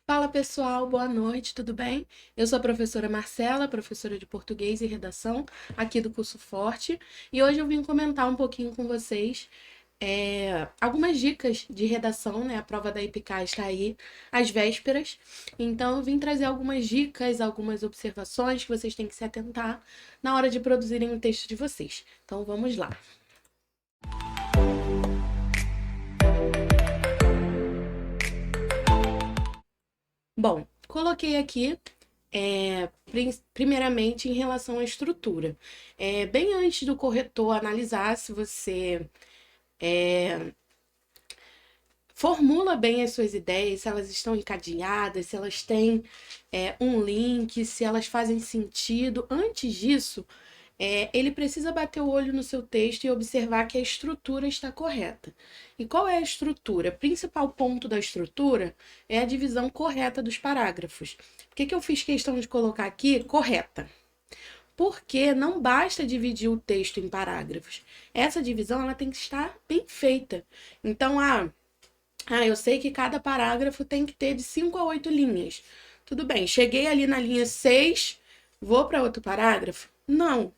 Fala pessoal, boa noite, tudo bem? Eu sou a professora Marcela, professora de português e redação aqui do curso Forte, e hoje eu vim comentar um pouquinho com vocês algumas dicas de redação, né? A prova da EPICAR está aí às vésperas, então eu vim trazer algumas dicas, algumas observações que vocês têm que se atentar na hora de produzirem o texto de vocês. Então vamos lá. Bom, coloquei aqui primeiramente em relação à estrutura. Bem antes do corretor analisar se você formula bem as suas ideias, se elas estão encadeadas, se elas têm um link, se elas fazem sentido. Antes disso, ele precisa bater o olho no seu texto e observar que a estrutura está correta. E qual é a estrutura? O principal ponto da estrutura é a divisão correta dos parágrafos. Por que eu fiz questão de colocar aqui correta? Porque não basta dividir o texto em parágrafos. Essa divisão ela tem que estar bem feita. Então, eu sei que cada parágrafo tem que ter de 5 a 8 linhas. Tudo bem, cheguei ali na linha 6, vou para outro parágrafo? Não.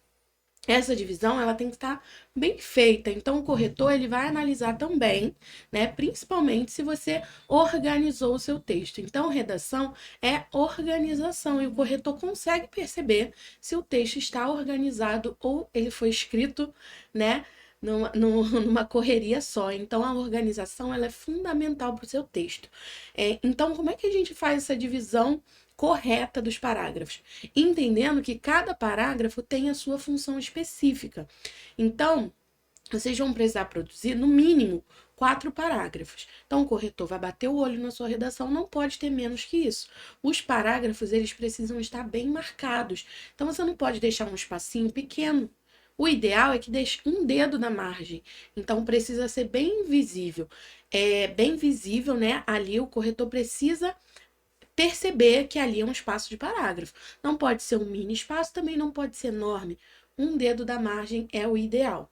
Essa divisão ela tem que estar bem feita. Então, o corretor ele vai analisar também, né? Principalmente se você organizou o seu texto. Então, redação é organização e o corretor consegue perceber se o texto está organizado ou ele foi escrito, né? Numa correria só. Então, a organização ela é fundamental para o seu texto. Então, como é que a gente faz essa divisão correta dos parágrafos? Entendendo que cada parágrafo tem a sua função específica. Então, vocês vão precisar produzir, no mínimo, 4 parágrafos. Então, o corretor vai bater o olho na sua redação, não pode ter menos que isso. Os parágrafos, eles precisam estar bem marcados. Então, você não pode deixar um espacinho pequeno. O ideal é que deixe um dedo na margem. Então, precisa ser bem visível. Bem visível, né? Ali o corretor precisa perceber que ali é um espaço de parágrafo. Não pode ser um mini espaço, também não pode ser enorme. Um dedo da margem é o ideal.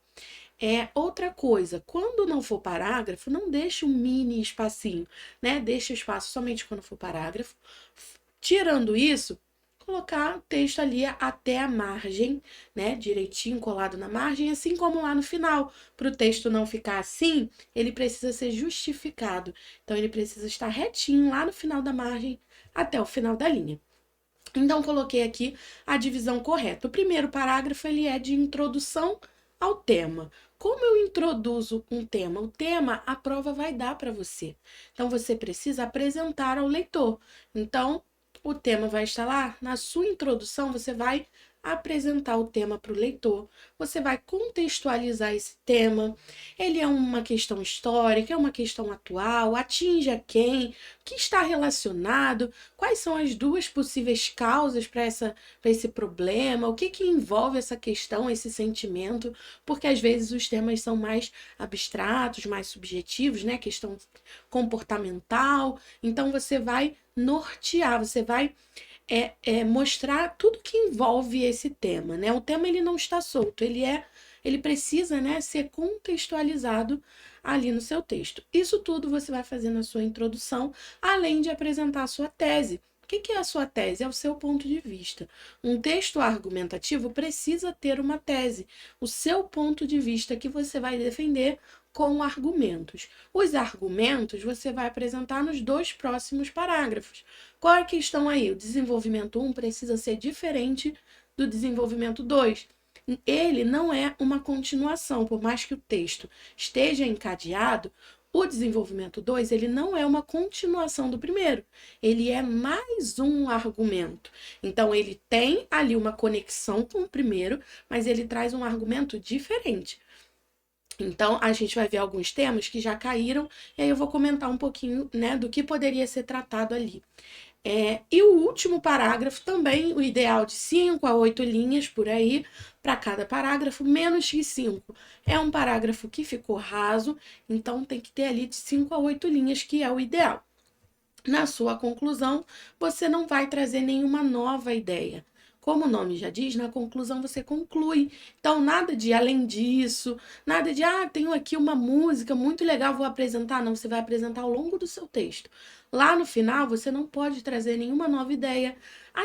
Outra coisa, quando não for parágrafo, não deixe um mini espacinho, né? Deixe o espaço somente quando for parágrafo. Tirando isso, colocar o texto ali até a margem, né? Direitinho colado na margem, assim como lá no final. Para o texto não ficar assim, ele precisa ser justificado. Então, ele precisa estar retinho lá no final da margem até o final da linha. Então, coloquei aqui a divisão correta. O primeiro parágrafo ele é de introdução ao tema. Como eu introduzo um tema? O tema a prova vai dar para você. Então, você precisa apresentar ao leitor. Então, o tema vai estar lá. Na sua introdução, você vai apresentar o tema para o leitor. Você vai contextualizar esse tema. Ele é uma questão histórica, é uma questão atual, atinge a quem, o que está relacionado, quais são as duas possíveis causas para esse problema, o que envolve essa questão, esse sentimento, porque às vezes os temas são mais abstratos, mais subjetivos, né? Questão comportamental. Então você vai nortear, você vai mostrar tudo que envolve esse tema, né? O tema ele não está solto, ele precisa, né, ser contextualizado ali no seu texto. Isso tudo você vai fazer na sua introdução, além de apresentar a sua tese. O que é a sua tese? É o seu ponto de vista. Um texto argumentativo precisa ter uma tese, o seu ponto de vista que você vai defender com argumentos. Os argumentos você vai apresentar nos 2 próximos parágrafos. Qual é a questão aí? O desenvolvimento 1 precisa ser diferente do desenvolvimento 2. Ele não é uma continuação, por mais que o texto esteja encadeado, o desenvolvimento 2 ele não é uma continuação do primeiro, ele é mais um argumento. Então, ele tem ali uma conexão com o primeiro, mas ele traz um argumento diferente. Então, a gente vai ver alguns temas que já caíram, e aí eu vou comentar um pouquinho, né, do que poderia ser tratado ali. E o último parágrafo também, o ideal de 5 a 8 linhas por aí, para cada parágrafo, menos que 5. É um parágrafo que ficou raso, então tem que ter ali de 5 a 8 linhas, que é o ideal. Na sua conclusão, você não vai trazer nenhuma nova ideia. Como o nome já diz, na conclusão você conclui. Então, nada de além disso, nada de, tenho aqui uma música muito legal, vou apresentar. Não, você vai apresentar ao longo do seu texto. Lá no final, você não pode trazer nenhuma nova ideia.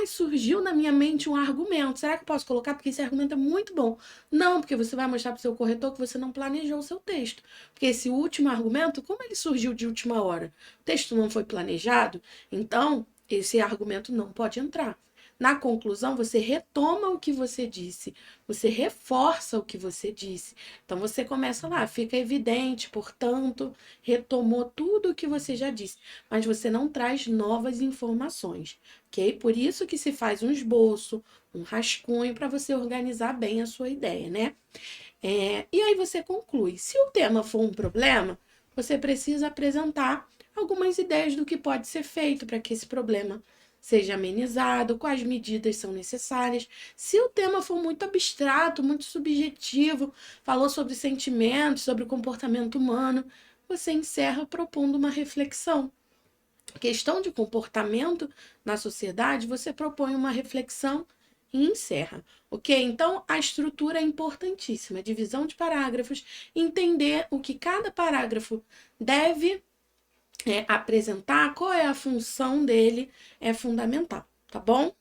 Surgiu na minha mente um argumento. Será que eu posso colocar? Porque esse argumento é muito bom. Não, porque você vai mostrar para o seu corretor que você não planejou o seu texto. Porque esse último argumento, como ele surgiu de última hora? O texto não foi planejado, então esse argumento não pode entrar. Na conclusão, você retoma o que você disse, você reforça o que você disse. Então, você começa lá, fica evidente, portanto, retomou tudo o que você já disse, mas você não traz novas informações, ok? Por isso que se faz um esboço, um rascunho, para você organizar bem a sua ideia, né? E aí você conclui. Se o tema for um problema, você precisa apresentar algumas ideias do que pode ser feito para que esse problema seja amenizado, quais medidas são necessárias. Se o tema for muito abstrato, muito subjetivo, falou sobre sentimentos, sobre o comportamento humano, você encerra propondo uma reflexão. Questão de comportamento na sociedade, você propõe uma reflexão e encerra, ok? Então, a estrutura é importantíssima, divisão de parágrafos, entender o que cada parágrafo deve apresentar, qual é a função dele, é fundamental, tá bom?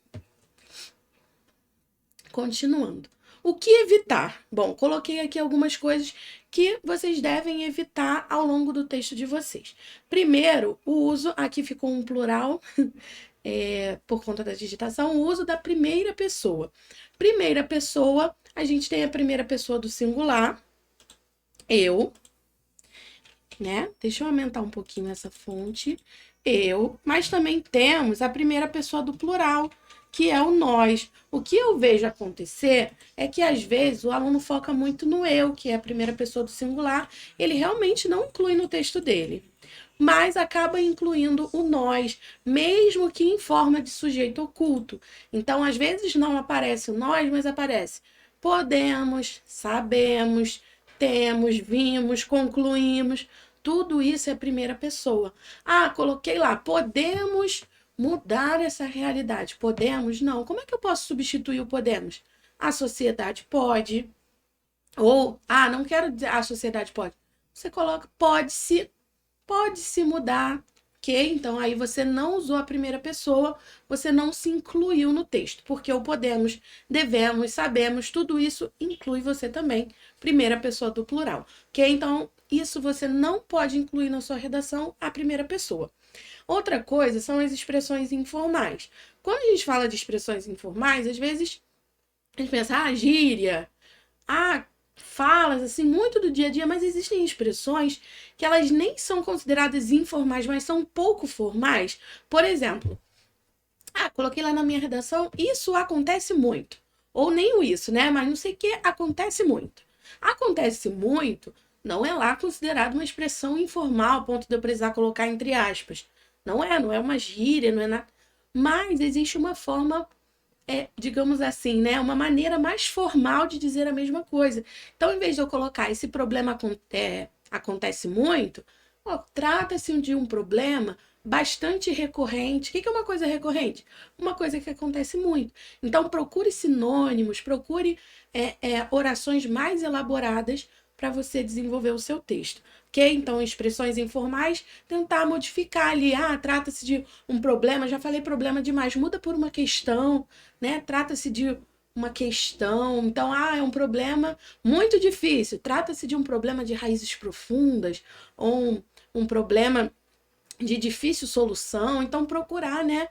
Continuando. O que evitar? Bom, coloquei aqui algumas coisas que vocês devem evitar ao longo do texto de vocês. Primeiro, o uso, aqui ficou um plural, por conta da digitação, o uso da primeira pessoa. Primeira pessoa, a gente tem a primeira pessoa do singular, eu, né? Deixa eu aumentar um pouquinho essa fonte. Eu, mas também temos a primeira pessoa do plural, que é o nós. O que eu vejo acontecer é que, às vezes, o aluno foca muito no eu, que é a primeira pessoa do singular, ele realmente não inclui no texto dele, mas acaba incluindo o nós, mesmo que em forma de sujeito oculto. Então, às vezes, não aparece o nós, mas aparece podemos, sabemos, temos, vimos, concluímos. Tudo isso é primeira pessoa. Coloquei lá, podemos mudar essa realidade. Podemos? Não. Como é que eu posso substituir o podemos? A sociedade pode. Ou, não quero dizer a sociedade pode. Você coloca pode-se mudar, ok? Então, aí você não usou a primeira pessoa, você não se incluiu no texto, porque o podemos, devemos, sabemos, tudo isso inclui você também, primeira pessoa do plural, ok? Então, isso você não pode incluir na sua redação a primeira pessoa. Outra coisa são as expressões informais. Quando a gente fala de expressões informais, às vezes a gente pensa, gíria, falas assim muito do dia a dia, mas existem expressões que elas nem são consideradas informais, mas são pouco formais. Por exemplo, coloquei lá na minha redação, isso acontece muito. Ou nem o isso, né? Mas não sei o que acontece muito. Acontece muito não é lá considerado uma expressão informal, a ponto de eu precisar colocar entre aspas. Não é uma gíria, não é nada. Mas existe uma forma, digamos assim, né, uma maneira mais formal de dizer a mesma coisa. Então, em vez de eu colocar esse problema acontece muito, trata-se de um problema bastante recorrente. O que é uma coisa recorrente? Uma coisa que acontece muito. Então, procure sinônimos, procure orações mais elaboradas para você desenvolver o seu texto. Ok? Então, expressões informais, tentar modificar ali. Trata-se de um problema, já falei problema demais, muda por uma questão, né? Trata-se de uma questão, então, é um problema muito difícil, trata-se de um problema de raízes profundas, ou um problema de difícil solução, então procurar, né,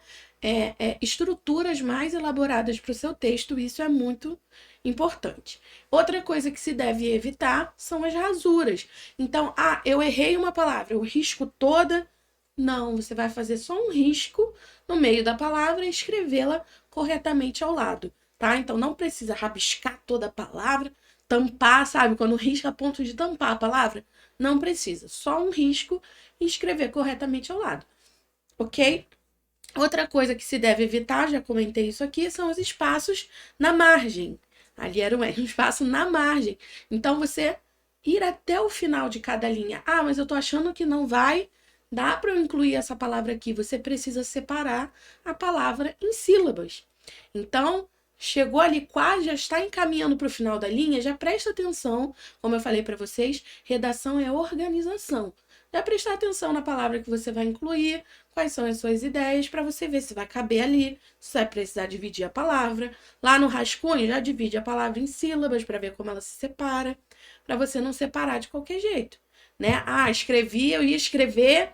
estruturas mais elaboradas para o seu texto, isso é muito importante. Outra coisa que se deve evitar são as rasuras. Então, eu errei uma palavra, eu risco toda. Não, você vai fazer só um risco no meio da palavra e escrevê-la corretamente ao lado, tá? Então, não precisa rabiscar toda a palavra, tampar, sabe? Quando risca a ponto de tampar a palavra, não precisa. Só um risco e escrever corretamente ao lado, ok? Outra coisa que se deve evitar, já comentei isso aqui, são os espaços na margem. Ali era um espaço na margem. Então, você ir até o final de cada linha. Mas eu tô achando que não vai dar para eu incluir essa palavra aqui. Você precisa separar a palavra em sílabas. Então, chegou ali quase, já está encaminhando para o final da linha, já presta atenção, como eu falei para vocês, redação é organização. Já prestar atenção na palavra que você vai incluir, quais são as suas ideias, para você ver se vai caber ali, se vai precisar dividir a palavra. Lá no rascunho, já divide a palavra em sílabas para ver como ela se separa, para você não separar de qualquer jeito, né? Ah, eu ia escrever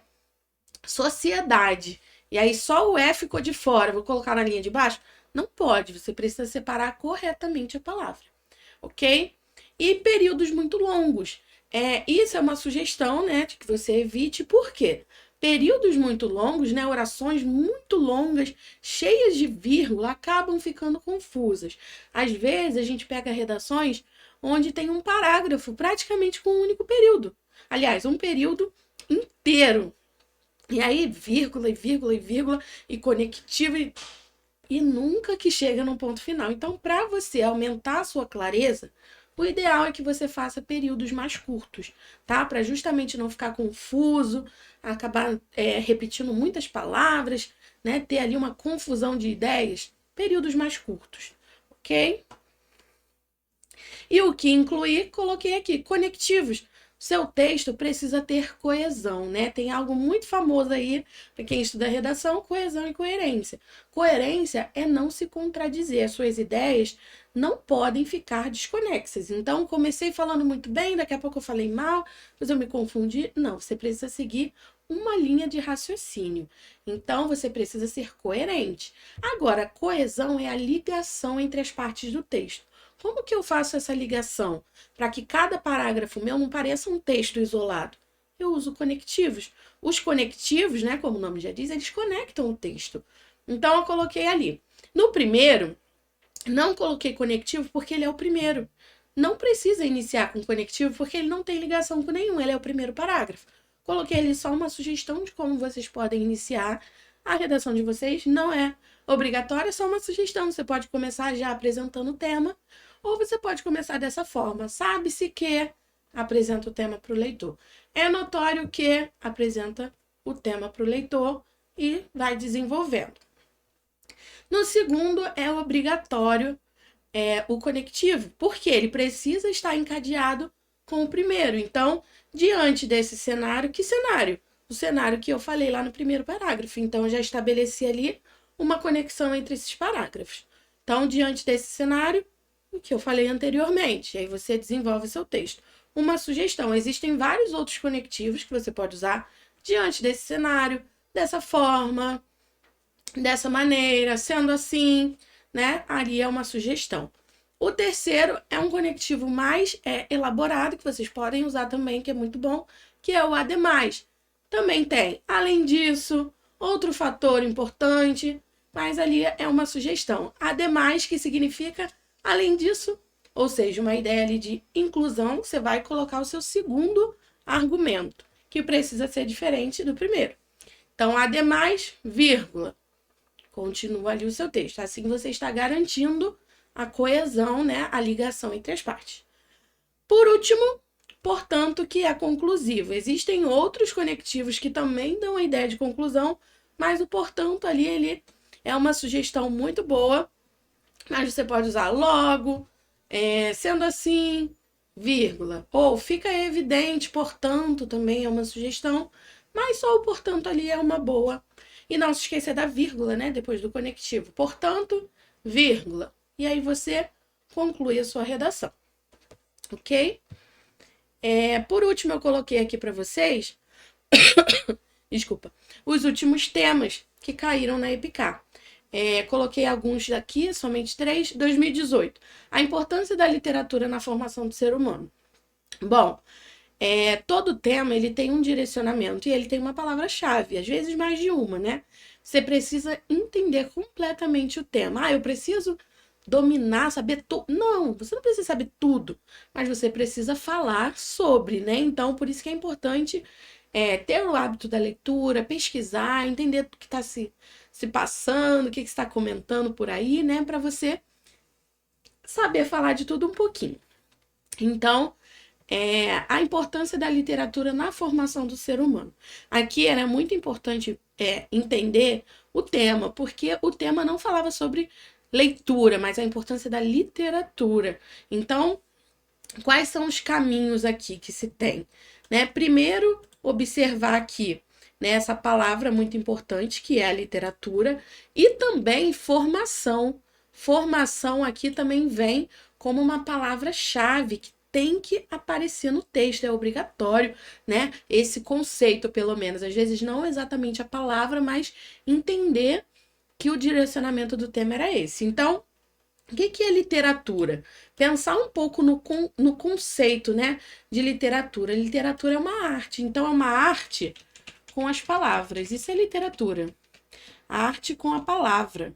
sociedade, e aí só o F ficou de fora, vou colocar na linha de baixo? Não pode, você precisa separar corretamente a palavra, ok? E períodos muito longos. Isso é uma sugestão, né, de que você evite, por quê? Períodos muito longos, né, orações muito longas, cheias de vírgula, acabam ficando confusas. Às vezes, a gente pega redações onde tem um parágrafo praticamente com um único período. Aliás, um período inteiro. E aí, vírgula, e vírgula, e vírgula, e conectivo, e nunca que chega no ponto final. Então, para você aumentar a sua clareza, o ideal é que você faça períodos mais curtos, tá? Para justamente não ficar confuso, acabar repetindo muitas palavras, né? Ter ali uma confusão de ideias. Períodos mais curtos, ok? E o que incluir, coloquei aqui, conectivos. Seu texto precisa ter coesão, né? Tem algo muito famoso aí, para quem estuda redação, coesão e coerência. Coerência é não se contradizer, as suas ideias não podem ficar desconexas. Então, comecei falando muito bem, daqui a pouco eu falei mal, depois eu me confundi. Não, você precisa seguir uma linha de raciocínio. Então, você precisa ser coerente. Agora, coesão é a ligação entre as partes do texto. Como que eu faço essa ligação para que cada parágrafo meu não pareça um texto isolado? Eu uso conectivos. Os conectivos, né, como o nome já diz, eles conectam o texto. Então, eu coloquei ali. No primeiro, não coloquei conectivo porque ele é o primeiro. Não precisa iniciar com conectivo porque ele não tem ligação com nenhum, ele é o primeiro parágrafo. Coloquei ali só uma sugestão de como vocês podem iniciar. A redação de vocês não é obrigatória, é só uma sugestão. Você pode começar já apresentando o tema, ou você pode começar dessa forma. Sabe-se que apresenta o tema para o leitor. É notório que apresenta o tema para o leitor e vai desenvolvendo. No segundo, é obrigatório o conectivo, porque ele precisa estar encadeado com o primeiro. Então, diante desse cenário, que cenário? O cenário que eu falei lá no primeiro parágrafo. Então, eu já estabeleci ali uma conexão entre esses parágrafos. Então, diante desse cenário, o que eu falei anteriormente, aí você desenvolve seu texto. Uma sugestão, existem vários outros conectivos que você pode usar diante desse cenário, dessa forma, dessa maneira, sendo assim, né? Ali é uma sugestão. O terceiro é um conectivo mais elaborado, que vocês podem usar também, que é muito bom, que é o ademais. Também tem, além disso, outro fator importante, mas ali é uma sugestão. Ademais, que significa além disso, ou seja, uma ideia ali de inclusão, você vai colocar o seu segundo argumento, que precisa ser diferente do primeiro. Então, ademais, vírgula. Continua ali o seu texto. Assim você está garantindo a coesão, né, a ligação entre as partes. Por último, portanto, que é conclusivo. Existem outros conectivos que também dão a ideia de conclusão, mas o portanto ali, ele é uma sugestão muito boa, mas você pode usar logo, sendo assim, vírgula. Ou fica evidente, portanto, também é uma sugestão, mas só o portanto ali é uma boa. E não se esqueça da vírgula, né? Depois do conectivo. Portanto, vírgula. E aí você conclui a sua redação. Ok? Por último, eu coloquei aqui para vocês, desculpa, os últimos temas que caíram na EPICAR. Coloquei alguns daqui, somente 3, 2018. A importância da literatura na formação do ser humano. Bom, todo tema ele tem um direcionamento e ele tem uma palavra-chave, às vezes mais de uma, né? Você precisa entender completamente o tema. Eu preciso dominar, saber tudo. Não, você não precisa saber tudo, mas você precisa falar sobre, né? Então, por isso que é importante ter o hábito da leitura, pesquisar, entender o que está se passando, o que está comentando por aí, né? Para você saber falar de tudo um pouquinho. Então, a importância da literatura na formação do ser humano. Aqui era muito importante entender o tema, porque o tema não falava sobre leitura, mas a importância da literatura. Então, quais são os caminhos aqui que se tem? Né? Primeiro, observar aqui, né, essa palavra muito importante que é a literatura e também formação. Formação aqui também vem como uma palavra-chave que tem que aparecer no texto, é obrigatório, né? Esse conceito, pelo menos, às vezes não exatamente a palavra, mas entender que o direcionamento do tema era esse. Então, o que é literatura? Pensar um pouco no conceito, né, de literatura. Literatura é uma arte, então é uma arte com as palavras. Isso é literatura. A arte com a palavra.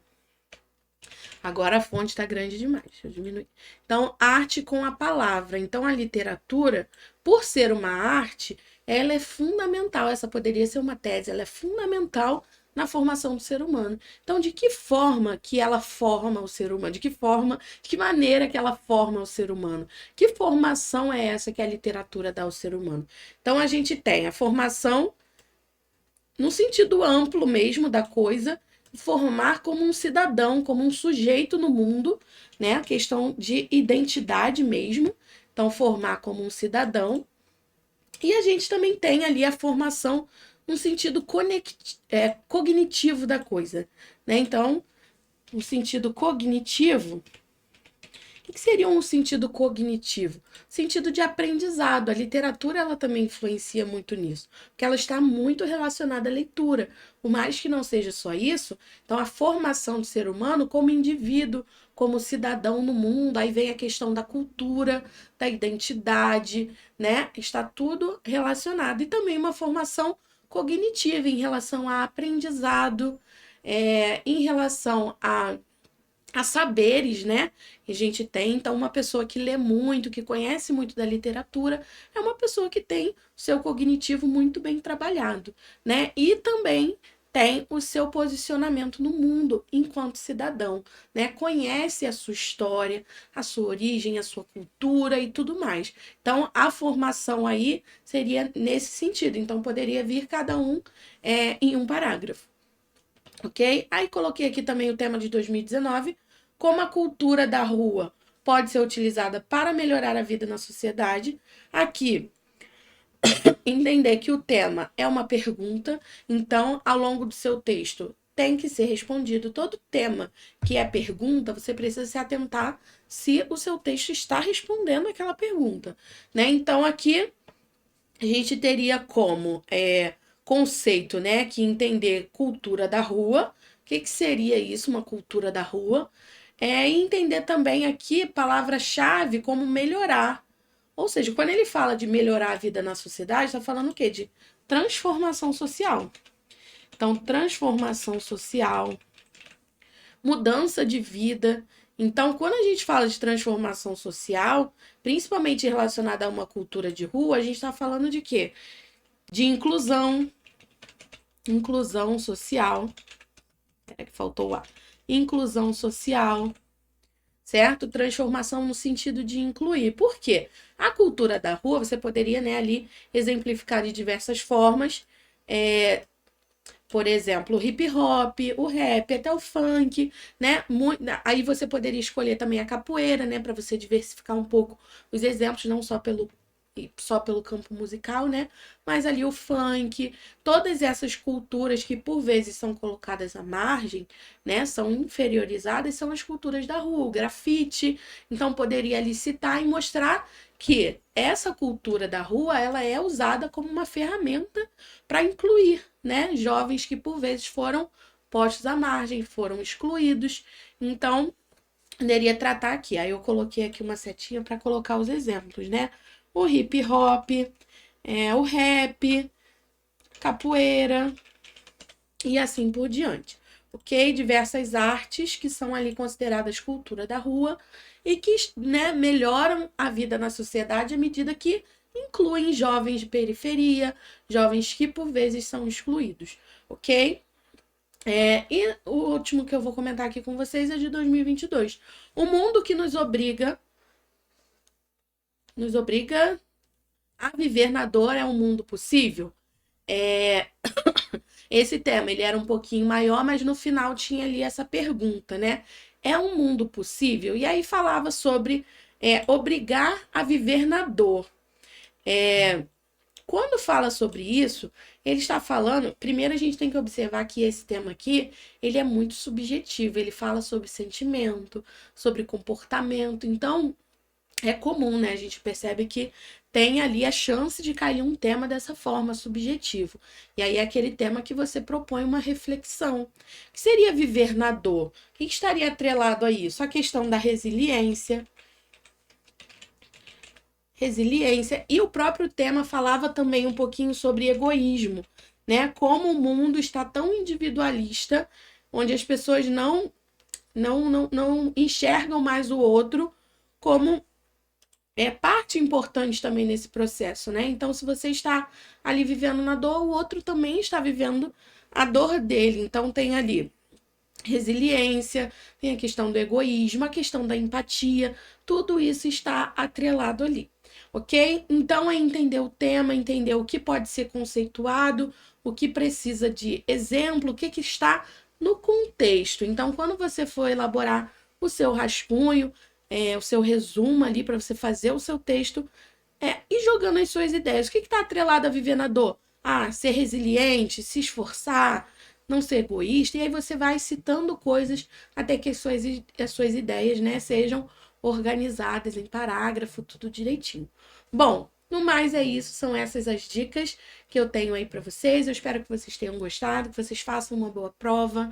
Agora a fonte está grande demais. Deixa eu diminuir. Então, arte com a palavra. Então, a literatura, por ser uma arte, ela é fundamental. Essa poderia ser uma tese, ela é fundamental na formação do ser humano. Então, de que forma que ela forma o ser humano? De que maneira que ela forma o ser humano? Que formação é essa que a literatura dá ao ser humano? Então, a gente tem a formação no sentido amplo mesmo da coisa, formar como um cidadão, como um sujeito no mundo, né? A questão de identidade mesmo. Então, formar como um cidadão. E a gente também tem ali a formação no sentido cognitivo da coisa, né? Então, no sentido cognitivo, o que seria um sentido cognitivo? Sentido de aprendizado. A literatura ela também influencia muito nisso, porque ela está muito relacionada à leitura. Por mais que não seja só isso, então a formação do ser humano como indivíduo, como cidadão no mundo, aí vem a questão da cultura, da identidade, né? Está tudo relacionado. E também uma formação cognitiva em relação a aprendizado, em relação a saberes, né, que a gente tem. Então, uma pessoa que lê muito, que conhece muito da literatura, é uma pessoa que tem o seu cognitivo muito bem trabalhado, né? E também tem o seu posicionamento no mundo enquanto cidadão, né? Conhece a sua história, a sua origem, a sua cultura e tudo mais. Então, a formação aí seria nesse sentido. Então, poderia vir cada um em um parágrafo. Ok? Aí coloquei aqui também o tema de 2019, como a cultura da rua pode ser utilizada para melhorar a vida na sociedade. Aqui, entender que o tema é uma pergunta, então, ao longo do seu texto, tem que ser respondido. Todo tema que é pergunta, você precisa se atentar se o seu texto está respondendo aquela pergunta, né? Então, aqui a gente teria como conceito, né, que entender cultura da rua. O que seria isso, uma cultura da rua? E entender também aqui palavra-chave como melhorar. Ou seja, quando ele fala de melhorar a vida na sociedade, está falando o quê? De transformação social. Então, transformação social, mudança de vida. Então, quando a gente fala de transformação social, principalmente relacionada a uma cultura de rua, a gente está falando de quê? De inclusão social. É que faltou o A. Inclusão social, certo? Transformação no sentido de incluir. Por quê? A cultura da rua, você poderia, né, ali exemplificar de diversas formas. Por exemplo, o hip hop, o rap, até o funk, né? Aí você poderia escolher também a capoeira, né? Para você diversificar um pouco os exemplos, não só pelo campo musical, né? Mas ali o funk, todas essas culturas que por vezes são colocadas à margem, né? São inferiorizadas, são as culturas da rua, o grafite. Então poderia ali citar e mostrar que essa cultura da rua, ela é usada como uma ferramenta para incluir, né, jovens que por vezes foram postos à margem, foram excluídos. Então, poderia tratar aqui. Aí eu coloquei aqui uma setinha para colocar os exemplos, né? O hip hop, o rap, capoeira e assim por diante. Ok? Diversas artes que são ali consideradas cultura da rua e que, né, melhoram a vida na sociedade à medida que incluem jovens de periferia, jovens que por vezes são excluídos, ok? E o último que eu vou comentar aqui com vocês é de 2022. O mundo que nos obriga a viver na dor é um mundo possível? Esse tema, ele era um pouquinho maior, mas no final tinha ali essa pergunta, né? é um mundo possível? E aí falava sobre obrigar a viver na dor. Quando fala sobre isso, ele está falando. Primeiro, a gente tem que observar que esse tema aqui ele é muito subjetivo. Ele fala sobre sentimento, sobre comportamento. Então, é comum, né? A gente percebe que tem ali a chance de cair um tema dessa forma, subjetivo. E aí é aquele tema que você propõe uma reflexão. O que seria viver na dor? O que estaria atrelado a isso? A questão da resiliência. E o próprio tema falava também um pouquinho sobre egoísmo, né? Como o mundo está tão individualista, onde as pessoas não enxergam mais o outro como parte importante também nesse processo, né? Então, se você está ali vivendo na dor, o outro também está vivendo a dor dele. Então, tem ali resiliência, tem a questão do egoísmo, a questão da empatia, tudo isso está atrelado ali, ok? Então, é entender o tema, entender o que pode ser conceituado, o que precisa de exemplo, o que está no contexto. Então, quando você for elaborar o seu rascunho, o seu resumo ali para você fazer o seu texto, e jogando as suas ideias. O que está atrelado a viver na dor? Ah, ser resiliente, se esforçar, não ser egoísta. E aí você vai citando coisas até que as suas ideias, né, sejam organizadas em parágrafo, tudo direitinho. Bom, no mais é isso, são essas as dicas que eu tenho aí para vocês. Eu espero que vocês tenham gostado, que vocês façam uma boa prova,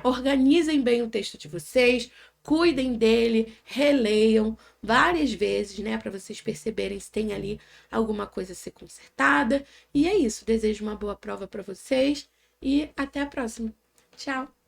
organizem bem o texto de vocês, cuidem dele, releiam várias vezes, né, para vocês perceberem se tem ali alguma coisa a ser consertada. E é isso, desejo uma boa prova para vocês e até a próxima. Tchau!